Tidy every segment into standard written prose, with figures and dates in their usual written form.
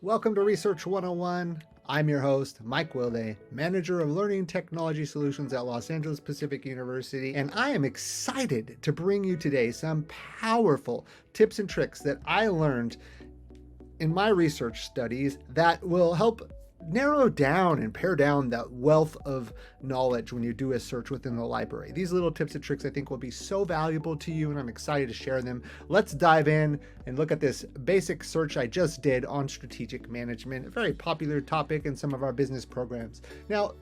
Welcome to Research 101. I'm your host, Mike Wilday, Manager of Learning Technology Solutions at Los Angeles Pacific University, and I am excited to bring you today some powerful tips and tricks that I learned in my research studies that will help narrow down and pare down that wealth of knowledge when you do a search within the library. These little tips and tricks I think will be so valuable to you, and I'm excited to share them. Let's dive in and look at this basic search I just did on strategic management, a very popular topic in some of our business programs. Now,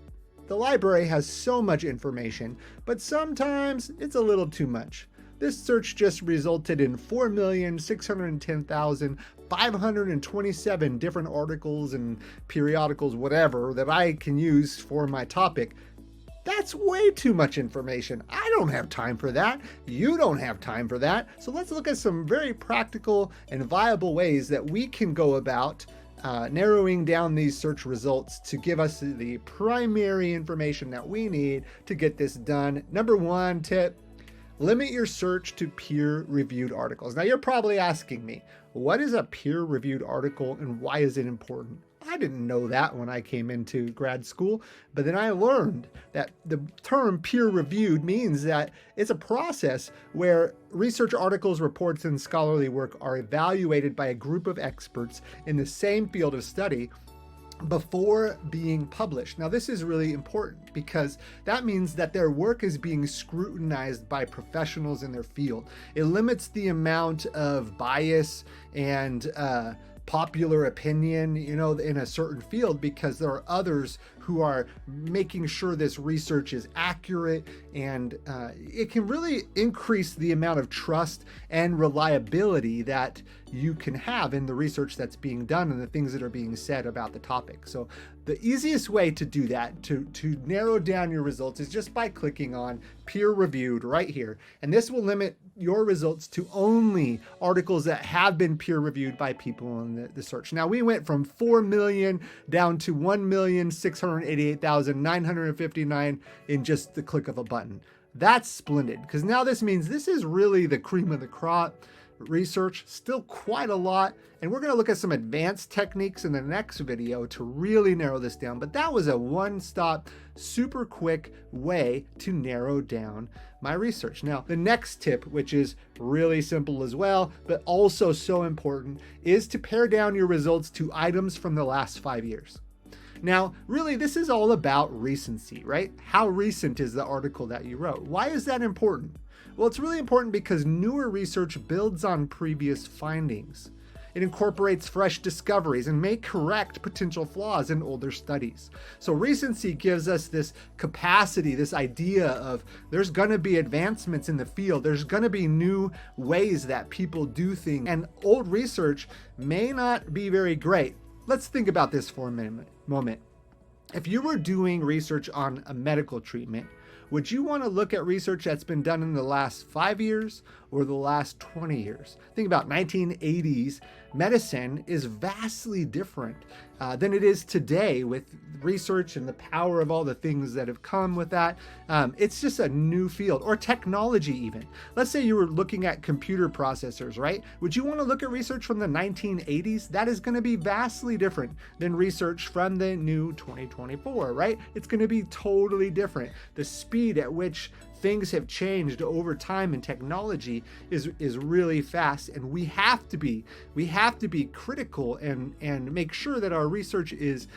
the library has so much information, but sometimes it's a little too much. This search just resulted in 4,610,527 different articles and periodicals, whatever, that I can use for my topic. That's way too much information. I don't have time for that. You don't have time for that. So let's look at some very practical and viable ways that we can go about narrowing down these search results to give us the primary information that we need to get this done. Number one tip: limit your search to peer-reviewed articles. Now you're probably asking me, what is a peer-reviewed article and why is it important? I didn't know that when I came into grad school, but then I learned that the term peer-reviewed means that it's a process where research articles, reports, and scholarly work are evaluated by a group of experts in the same field of study before being published. Now, this is really important because that means that their work is being scrutinized by professionals in their field. It limits the amount of bias and popular opinion, in a certain field, because there are others who are making sure this research is accurate, and it can really increase the amount of trust and reliability that you can have in the research that's being done and the things that are being said about the topic. So the easiest way to do that, to narrow down your results, is just by clicking on peer reviewed right here. And this will limit your results to only articles that have been peer reviewed by people in the search. Now, we went from 4 million down to 1,688,959 in just the click of a button. That's splendid, because now this means this is really the cream of the crop research, still quite a lot, and we're going to look at some advanced techniques in the next video to really narrow this down. But that was a one-stop, super quick way to narrow down my research. Now, the next tip, which is really simple as well, but also so important, is to pare down your results to items from the last 5 years. Now, really, this is all about recency, right? How recent is the article that you wrote? Why is that important? Well, it's really important because newer research builds on previous findings. It incorporates fresh discoveries and may correct potential flaws in older studies. So recency gives us this capacity, this idea of there's going to be advancements in the field. There's going to be new ways that people do things, and old research may not be very great. Let's think about this for a moment. If you were doing research on a medical treatment, would you want to look at research that's been done in the last 5 years or the last 20 years? Think about 1980s. Medicine is vastly different than it is today, with research and the power of all the things that have come with that. It's just a new field. Or technology even. Let's say you were looking at computer processors, right? Would you want to look at research from the 1980s? That is going to be vastly different than research from the new 2024, right? It's going to be totally different. The speed at which things have changed over time in technology is really fast, and we have to be critical and make sure that our research is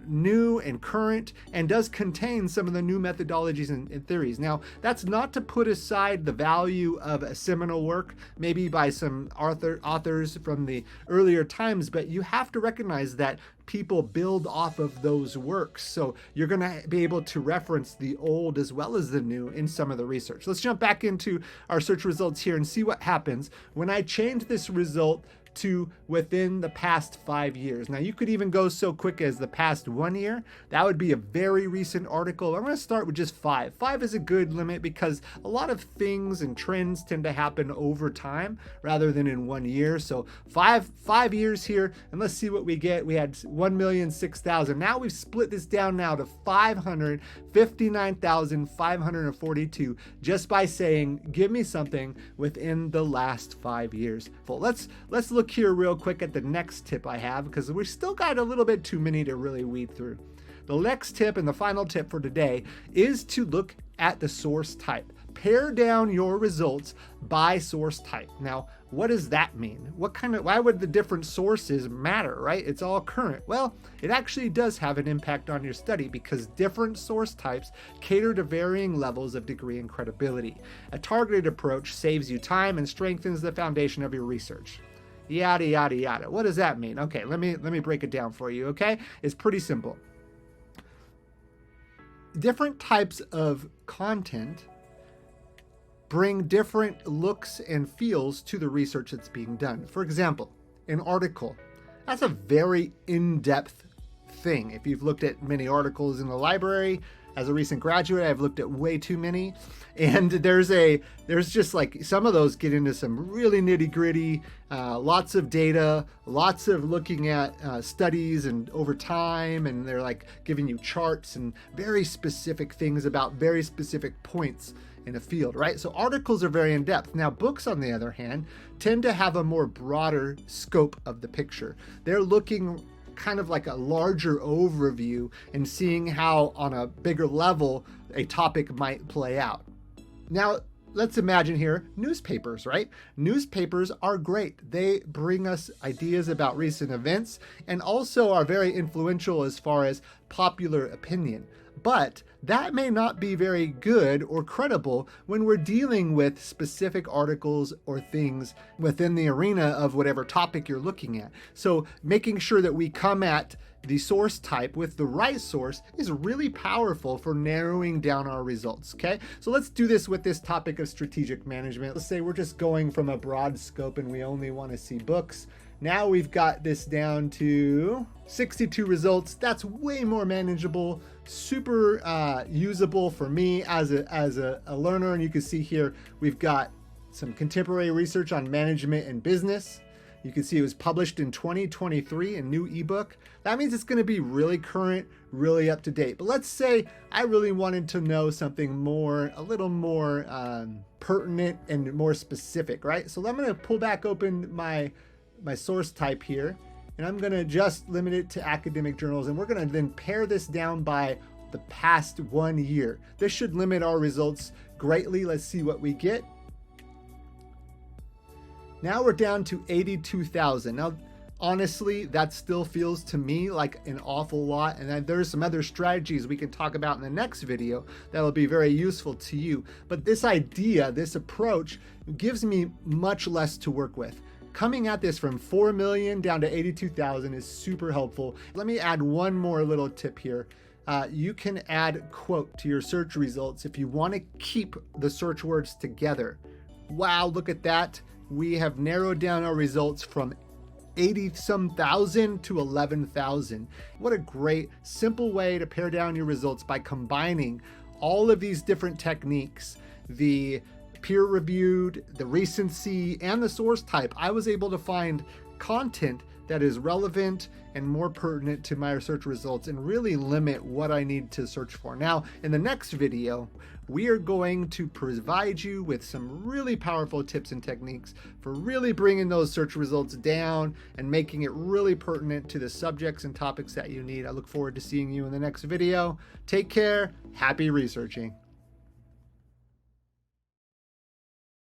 new and current and does contain some of the new methodologies and theories. Now, that's not to put aside the value of a seminal work, maybe by some authors from the earlier times, but you have to recognize that people build off of those works. So you're going to be able to reference the old as well as the new in some of the research. Let's jump back into our search results here and see what happens when I change this result to within the past 5 years. Now, you could even go so quick as the past 1 year. That would be a very recent article. I'm going to start with just 5. 5 is a good limit because a lot of things and trends tend to happen over time rather than in 1 year. So five years here, and let's see what we get. We had 1,006,000. Now we've split this down now to 559,542 just by saying, give me something within the last 5 years. Well, let's look look here real quick at the next tip I have, because we still got a little bit too many to really weed through. The next tip and the final tip for today is to look at the source type. Pare down your results by source type. Now, what does that mean? Why would the different sources matter, right? It's all current. Well, it actually does have an impact on your study because different source types cater to varying levels of degree and credibility. A targeted approach saves you time and strengthens the foundation of your research. Yada, yada, yada. What does that mean? Okay, let me break it down for you, okay? It's pretty simple. Different types of content bring different looks and feels to the research that's being done. For example, an article, that's a very in-depth thing. If you've looked at many articles in the library, as a recent graduate, I've looked at way too many. And there's just like some of those get into some really nitty gritty, lots of data, lots of looking at studies and over time. And they're like giving you charts and very specific things about very specific points in a field, right? So articles are very in depth. Now, books, on the other hand, tend to have a more broader scope of the picture. They're looking kind of like a larger overview and seeing how on a bigger level a topic might play out. Now, let's imagine here newspapers, right? Newspapers are great. They bring us ideas about recent events and also are very influential as far as popular opinion. But that may not be very good or credible when we're dealing with specific articles or things within the arena of whatever topic you're looking at. So making sure that we come at the source type with the right source is really powerful for narrowing down our results, okay? So let's do this with this topic of strategic management. Let's say we're just going from a broad scope and we only want to see books. Now we've got this down to 62 results. That's way more manageable, super usable for me as a learner. And you can see here, we've got some contemporary research on management and business. You can see it was published in 2023, a new ebook. That means it's going to be really current, really up to date. But let's say I really wanted to know something more, a little more pertinent and more specific, right? So I'm going to pull back open my source type here, and I'm going to just limit it to academic journals, and we're going to then pare this down by the past 1 year. This should limit our results greatly. Let's see what we get. Now we're down to 82,000. Now, honestly, that still feels to me like an awful lot. And then there's some other strategies we can talk about in the next video that will be very useful to you. But this idea, this approach gives me much less to work with. Coming at this from 4 million down to 82,000 is super helpful. Let me add one more little tip here. You can add quote to your search results if you want to keep the search words together. Wow, look at that. We have narrowed down our results from 80-some thousand to 11,000. What a great, simple way to pare down your results by combining all of these different techniques, the peer-reviewed, the recency, and the source type. I was able to find content that is relevant and more pertinent to my research results and really limit what I need to search for. Now, in the next video, we are going to provide you with some really powerful tips and techniques for really bringing those search results down and making it really pertinent to the subjects and topics that you need. I look forward to seeing you in the next video. Take care. Happy researching.